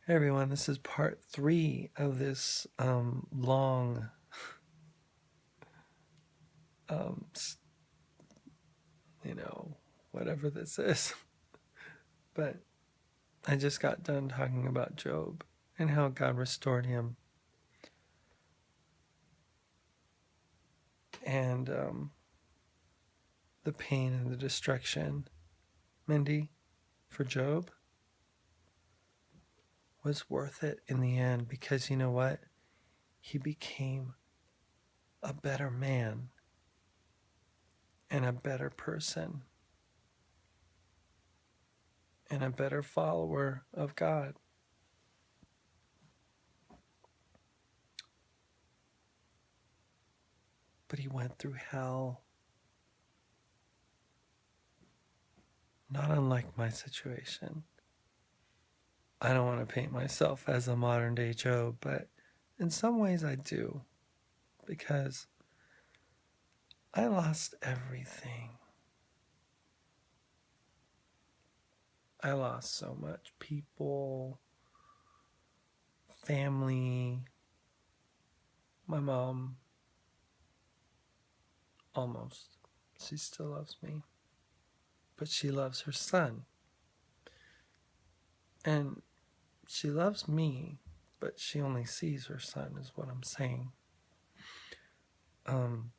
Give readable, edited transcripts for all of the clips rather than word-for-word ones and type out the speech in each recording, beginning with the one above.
Hey everyone, this is part 3 of this long, um, you know, whatever this is. But I just got done talking about Job and how God restored him. And the pain and the destruction, Mindy, for Job was worth it in the end because you know what? He became a better man and a better person and a better follower of God. But he went through hell, not unlike my situation. I don't want to paint myself as a modern day Job, but in some ways I do, because I lost everything. I lost so much people, family, my mom, almost. She still loves me, but she loves her son. And she loves me, but she only sees her son, is what I'm saying. Um,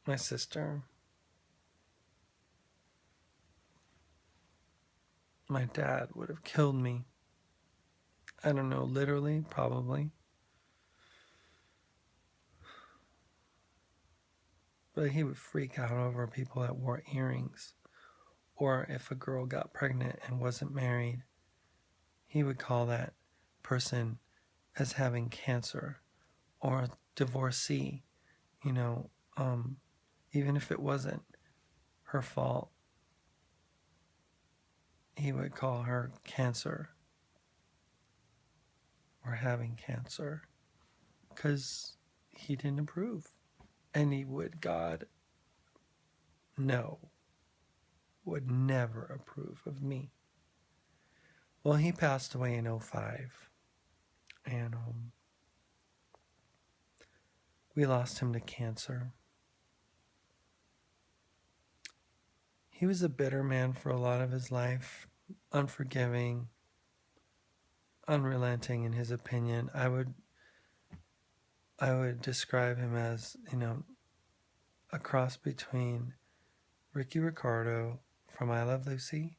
my sister, my dad would have killed me. I don't know, literally, probably. But he would freak out over people that wore earrings. Or if a girl got pregnant and wasn't married, he would call that person as having cancer or a divorcee, you know, even if it wasn't her fault, he would call her cancer or having cancer because he didn't approve. And he would, God, no, would never approve of me. Well, he passed away in '05, and we lost him to cancer. He was a bitter man for a lot of his life, unforgiving, unrelenting in his opinion. I would describe him as, a cross between Ricky Ricardo from I Love Lucy,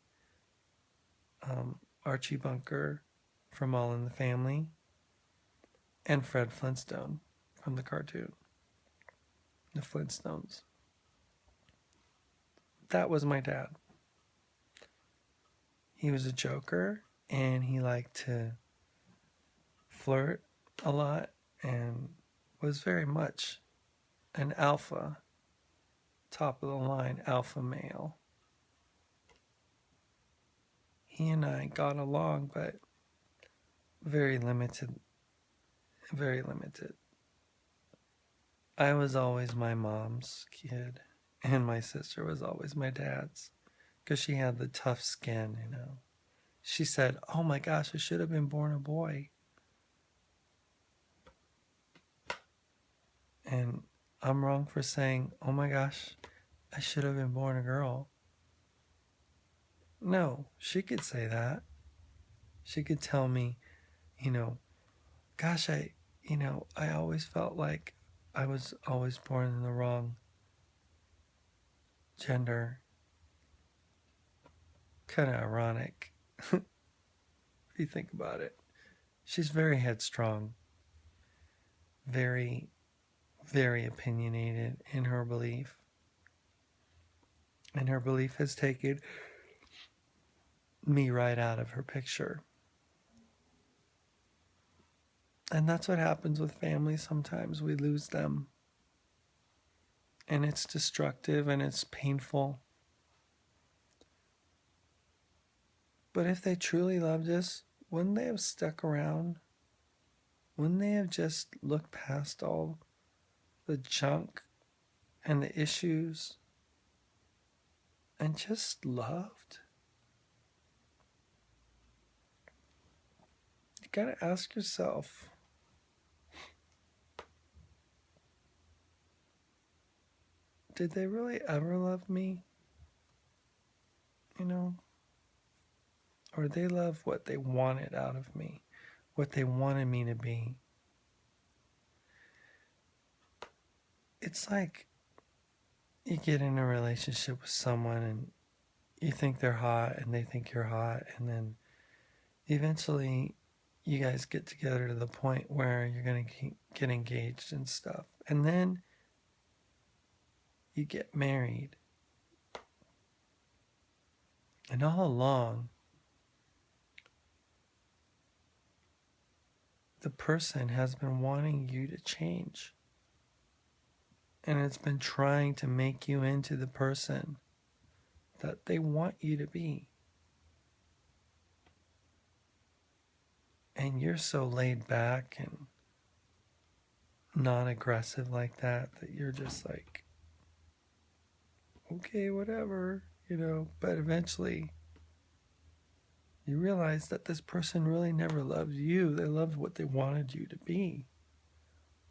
Archie Bunker from All in the Family, and Fred Flintstone from the cartoon, The Flintstones. That was my dad. He was a joker, and he liked to flirt a lot and was very much an alpha, top of the line alpha male. He and I got along, but very limited, very limited. I was always my mom's kid, and my sister was always my dad's because she had the tough skin. She said, "Oh my gosh, I should have been born a boy." And I'm wrong for saying, "Oh my gosh, I should have been born a girl." No, she could say that. She could tell me, you know, gosh, I always felt like I was always born in the wrong gender. Kind of ironic if you think about it. She's very headstrong, very, very opinionated in her belief. And her belief has taken me right out of her picture. And that's what happens with families sometimes. We lose them. And it's destructive and it's painful. But if they truly loved us, wouldn't they have stuck around? Wouldn't they have just looked past all the junk and the issues and just loved? gotta ask yourself, did they really ever love me? You know? Or they love what they wanted out of me, what they wanted me to be. It's like you get in a relationship with someone and you think they're hot and they think you're hot, and then eventually you guys get together to the point where you're going to get engaged and stuff. And then you get married. And all along, the person has been wanting you to change. And it's been trying to make you into the person that they want you to be. And you're so laid back and non-aggressive like that you're just like, okay, whatever, but eventually you realize that this person really never loved you. They loved what they wanted you to be.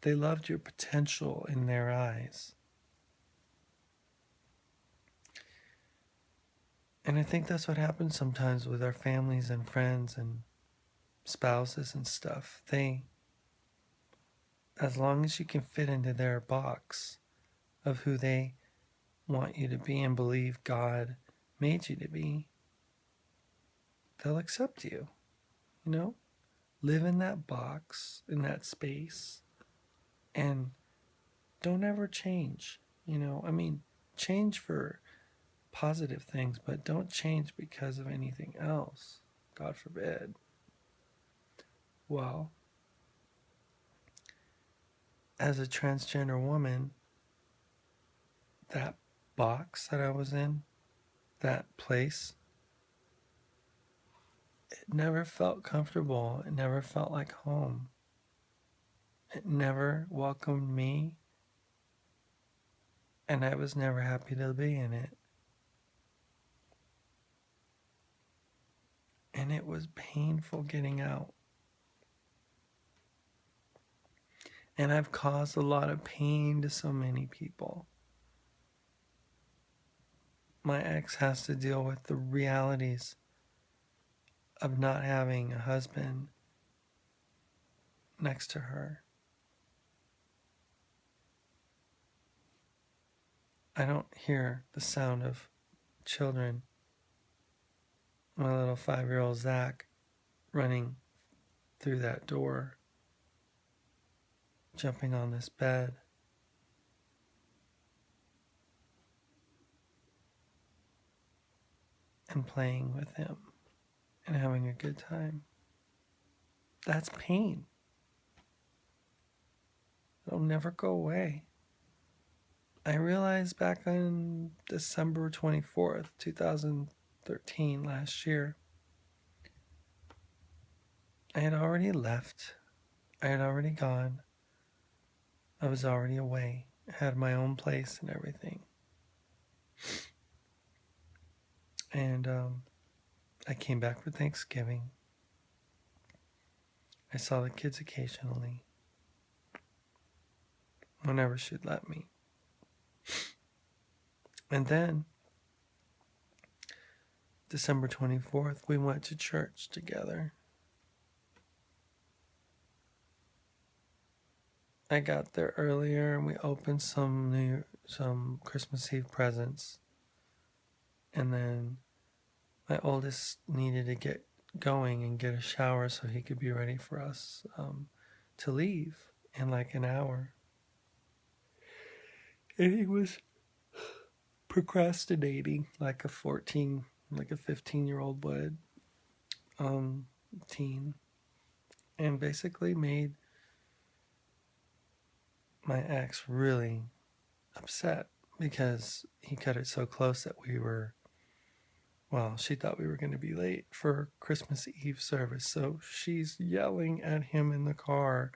They loved your potential in their eyes. And I think that's what happens sometimes with our families and friends and spouses and stuff. As long as you can fit into their box of who they want you to be and believe God made you to be, they'll accept you, Live in that box, in that space, and don't ever change, change for positive things, but don't change because of anything else, God forbid. Well, as a transgender woman, that box that I was in, that place, it never felt comfortable. It never felt like home. It never welcomed me, and I was never happy to be in it. And it was painful getting out. And I've caused a lot of pain to so many people. My ex has to deal with the realities of not having a husband next to her. I don't hear the sound of children. My little 5-year-old Zach running through that door, jumping on this bed. And playing with him and having a good time. That's pain. It'll never go away. I realized back on December 24th, 2013, last year, I had already left. I had already gone. I was already away. I had my own place and everything. And I came back for Thanksgiving. I saw the kids occasionally, whenever she'd let me. And then, December 24th, we went to church together. I got there earlier and we opened some Christmas Eve presents. And then my oldest needed to get going and get a shower so he could be ready for us to leave in like an hour. And he was procrastinating like a 15-year-old would, teen, and basically made my ex really upset because he cut it so close that she thought we were going to be late for Christmas Eve service. So she's yelling at him in the car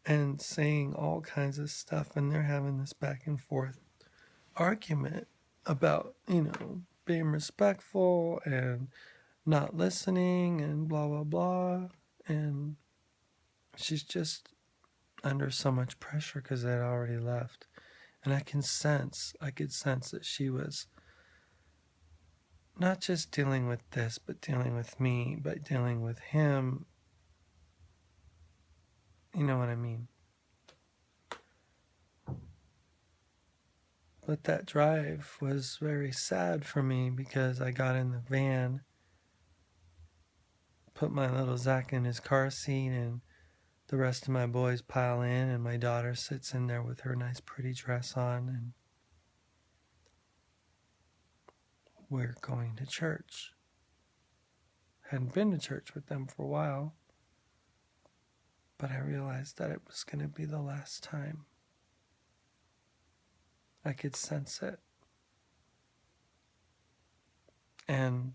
and saying all kinds of stuff, and they're having this back and forth argument about, being respectful and not listening and blah, blah, blah. And she's just under so much pressure because I'd already left. And I could sense that she was not just dealing with this, but dealing with me, but dealing with him. You know what I mean? But that drive was very sad for me because I got in the van, put my little Zach in his car seat, and the rest of my boys pile in, and my daughter sits in there with her nice pretty dress on, and we're going to church. Hadn't been to church with them for a while, but I realized that it was going to be the last time. I could sense it. And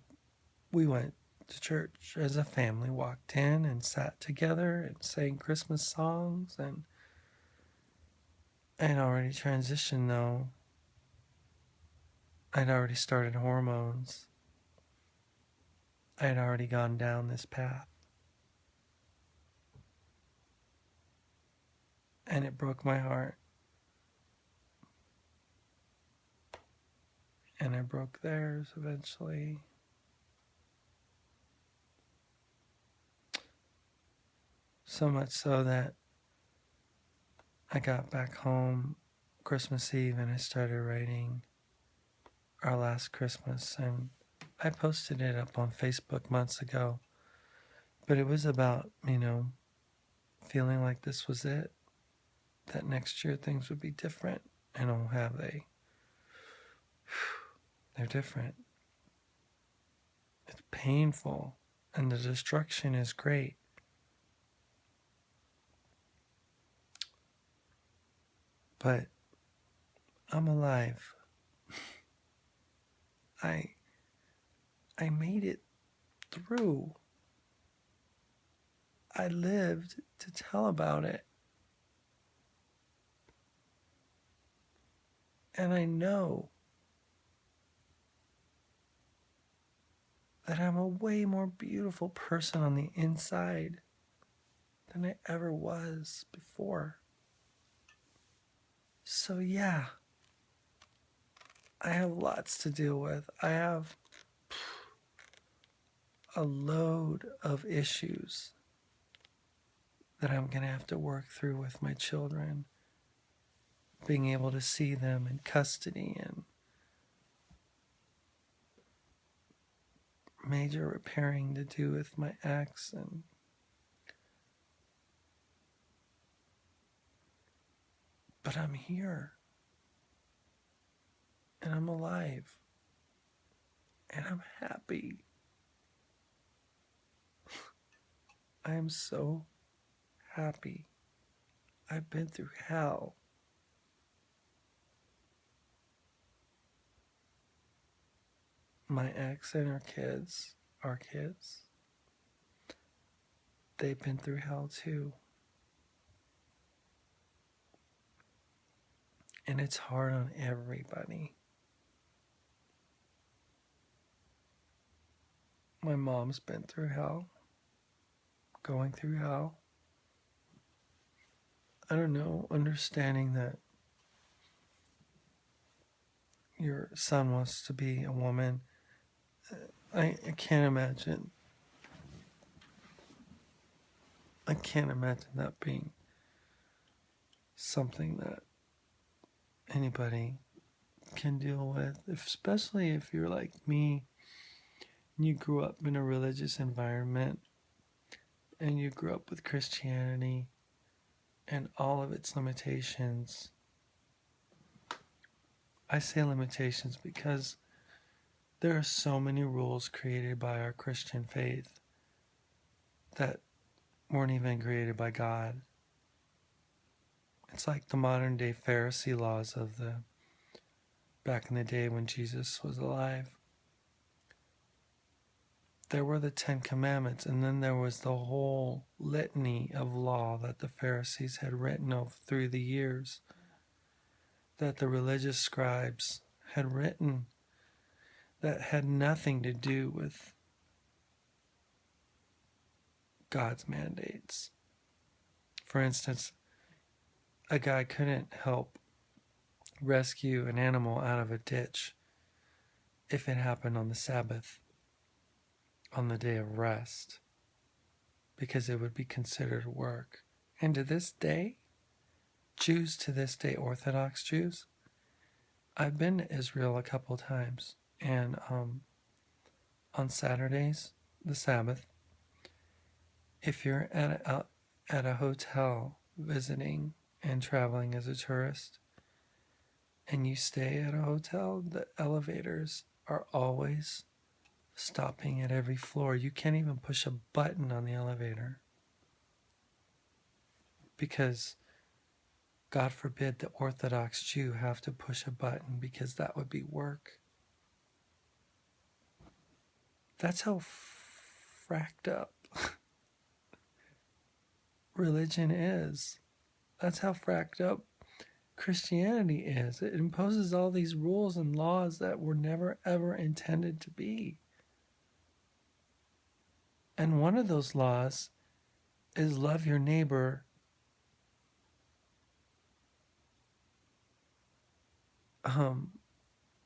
we went to church as a family, walked in and sat together and sang Christmas songs. And I had already transitioned, though. I'd already started hormones. I had already gone down this path. And it broke my heart. And I broke theirs eventually. So much so that I got back home Christmas Eve and I started writing Our Last Christmas. And I posted it up on Facebook months ago. But it was about, feeling like this was it. That next year things would be different. And oh, have they? They're different. It's painful. And the destruction is great. But I'm alive. I made it through. I lived to tell about it. And I know that I'm a way more beautiful person on the inside than I ever was before. So yeah, I have lots to deal with. I have a load of issues that I'm going to have to work through with my children. Being able to see them in custody and major repairing to do with my ex, but I'm here and I'm alive and I'm happy. I am so happy. I've been through hell. My ex and our kids, they've been through hell too. And it's hard on everybody. My mom's been through hell, going through hell. I don't know, understanding that your son wants to be a woman. I can't imagine. I can't imagine that being something that anybody can deal with, especially if you're like me and you grew up in a religious environment and you grew up with Christianity and all of its limitations. I say limitations because there are so many rules created by our Christian faith that weren't even created by God. It's like the modern day Pharisee laws of the back in the day when Jesus was alive. There were the 10 Commandments, and then there was the whole litany of law that the Pharisees had written through the years, that the religious scribes had written, that had nothing to do with God's mandates. For instance, a guy couldn't help rescue an animal out of a ditch if it happened on the Sabbath, on the day of rest, because it would be considered work. And to this day, Jews to this day, Orthodox Jews, I've been to Israel a couple times, and on Saturdays, the Sabbath, if you're at a hotel visiting and traveling as a tourist, and you stay at a hotel, the elevators are always stopping at every floor. You can't even push a button on the elevator because God forbid the Orthodox Jew have to push a button because that would be work. That's how fracked up religion is. That's how fracked up Christianity is. It imposes all these rules and laws that were never ever intended to be. And one of those laws is love your neighbor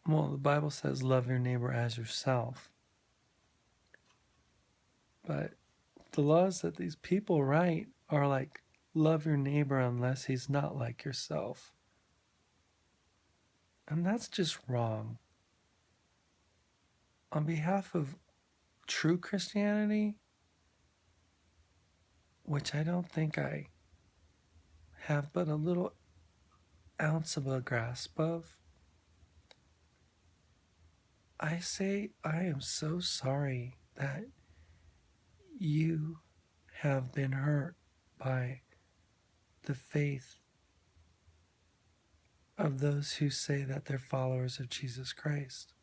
well, the Bible says love your neighbor as yourself. But the laws that these people write are like, love your neighbor unless he's not like yourself. And that's just wrong. On behalf of true Christianity, which I don't think I have but a little ounce of a grasp of, I say I am so sorry that you have been hurt by the faith of those who say that they're followers of Jesus Christ.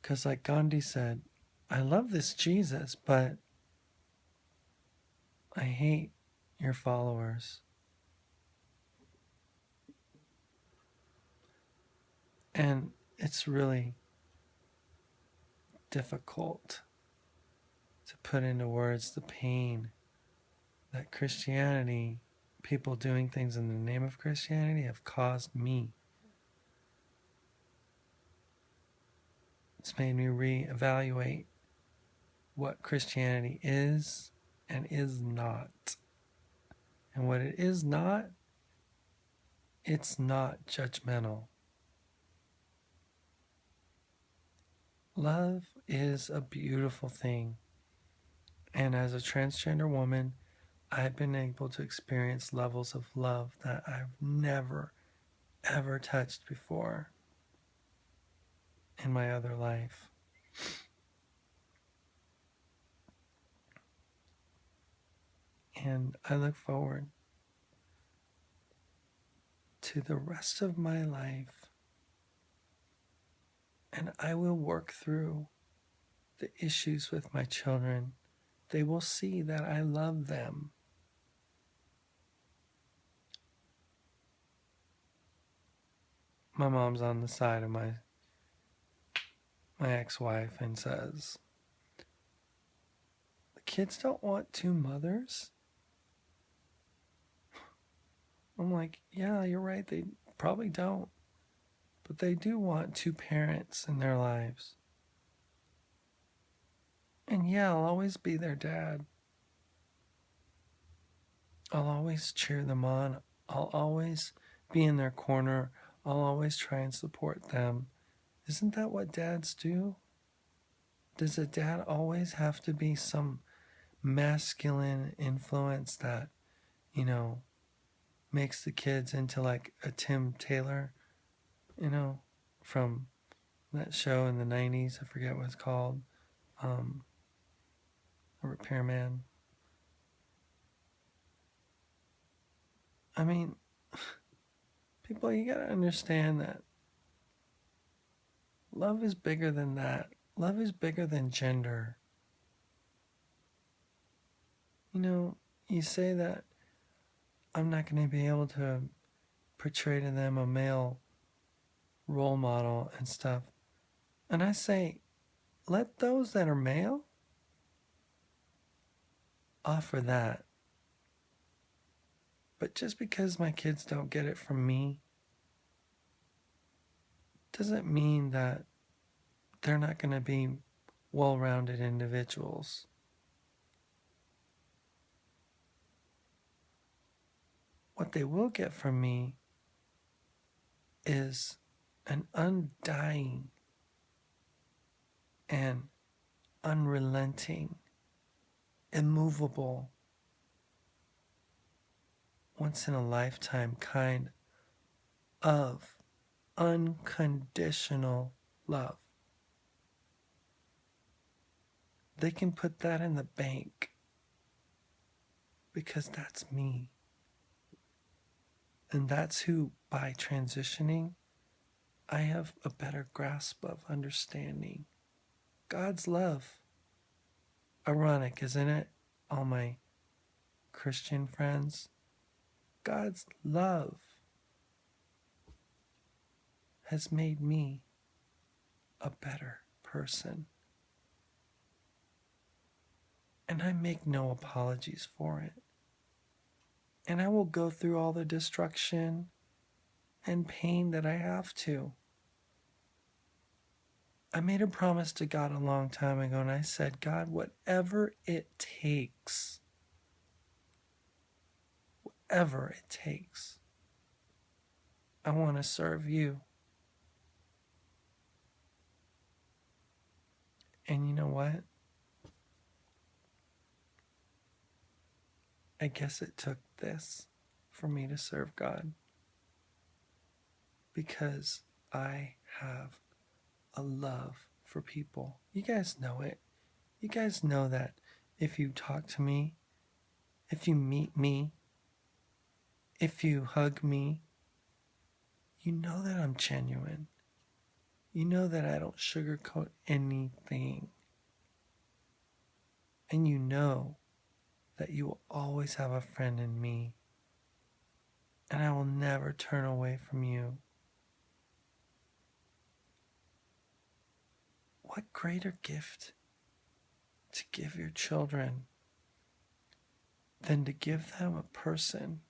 Because like Gandhi said, I love this Jesus, but I hate your followers. And it's really difficult to put into words the pain that Christianity, people doing things in the name of Christianity, have caused me. It's made me reevaluate what Christianity is and is not. And what it is not, it's not judgmental. Love is a beautiful thing. And as a transgender woman, I've been able to experience levels of love that I've never, ever touched before in my other life. And I look forward to the rest of my life, and I will work through the issues with my children. They will see that I love them. My mom's on the side of my ex-wife and says, the kids don't want two mothers? I'm like, yeah, you're right, they probably don't. But they do want two parents in their lives. And yeah, I'll always be their dad. I'll always cheer them on. I'll always be in their corner. I'll always try and support them. Isn't that what dads do? Does a dad always have to be some masculine influence that, makes the kids into like a Tim Taylor, from that show in the 90s? I forget what it's called. A repairman. I mean, people, you gotta understand that love is bigger than that. Love is bigger than gender. You say that I'm not going to be able to portray to them a male role model and stuff. And I say, let those that are male offer that. But just because my kids don't get it from me doesn't mean that they're not going to be well-rounded individuals. What they will get from me is an undying and unrelenting, immovable, once in a lifetime kind of unconditional love. They can put that in the bank because that's me. And that's who, by transitioning, I have a better grasp of understanding. God's love. Ironic, isn't it? All my Christian friends. God's love has made me a better person. And I make no apologies for it. And I will go through all the destruction and pain that I have to. I made a promise to God a long time ago, and I said, God, whatever it takes, I want to serve you. And you know what? I guess it took this for me to serve God, because I have a love for people. You guys know it. You guys know that if you talk to me, if you meet me, if you hug me, you know that I'm genuine. You know that I don't sugarcoat anything. And you know that you will always have a friend in me. And I will never turn away from you. What greater gift to give your children than to give them a person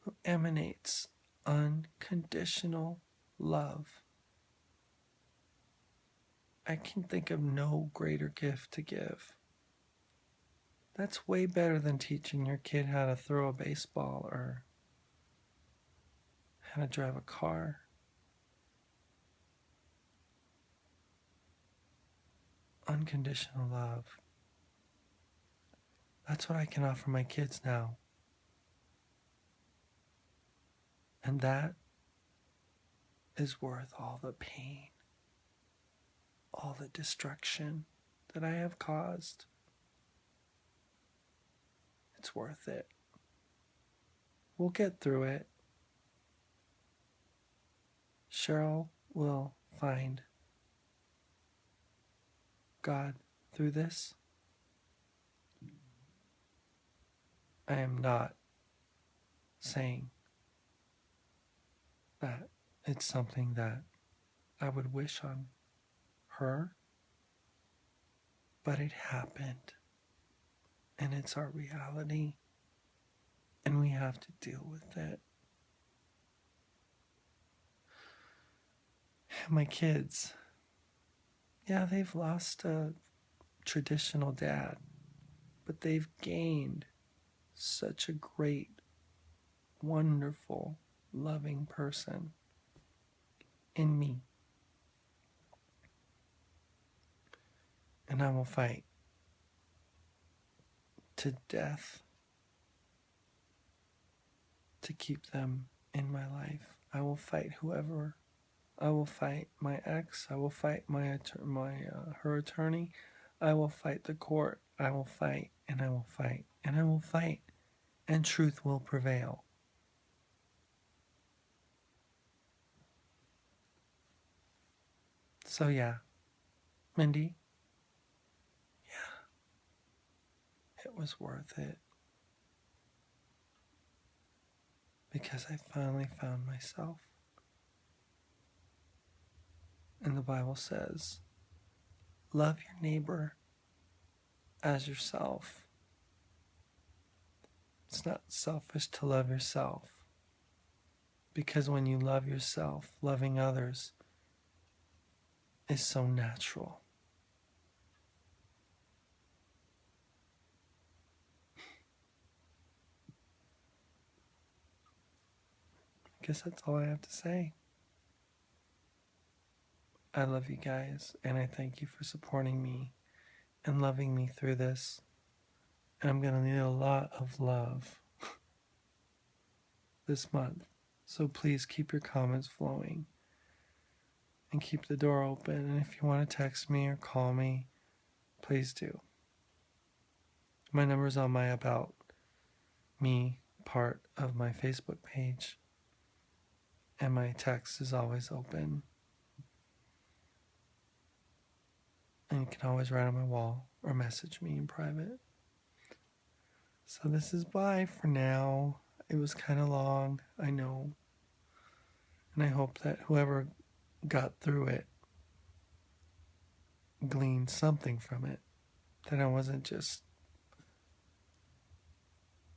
who emanates unconditional love? I can think of no greater gift to give. That's way better than teaching your kid how to throw a baseball or how to drive a car. Unconditional love. That's what I can offer my kids now. And that is worth all the pain, all the destruction that I have caused. It's worth it. We'll get through it. Cheryl will find God through this. I am not saying that it's something that I would wish on her, but it happened, and it's our reality, and we have to deal with it. My kids, yeah, they've lost a traditional dad, but they've gained such a great, wonderful, loving person in me. And I will fight to death to keep them in my life. I will fight whoever. I will fight my ex. I will fight her attorney. I will fight the court. I will fight, and I will fight, and I will fight, and truth will prevail. So yeah, Mindy, yeah, it was worth it. Because I finally found myself. And the Bible says, love your neighbor as yourself. It's not selfish to love yourself, because when you love yourself, loving others is so natural. I guess that's all I have to say. I love you guys, and I thank you for supporting me and loving me through this. And I'm going to need a lot of love this month. So please keep your comments flowing and keep the door open. And if you want to text me or call me, please do. My number's on my About Me part of my Facebook page, and my text is always open. And you can always write on my wall or message me in private. So this is bye for now. It was kind of long, I know. And I hope that whoever got through it gleaned something from it. That I wasn't just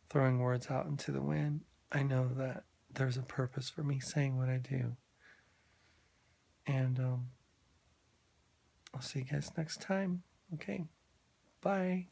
throwing words out into the wind. I know that there's a purpose for me saying what I do. And I'll see you guys next time. Okay, bye.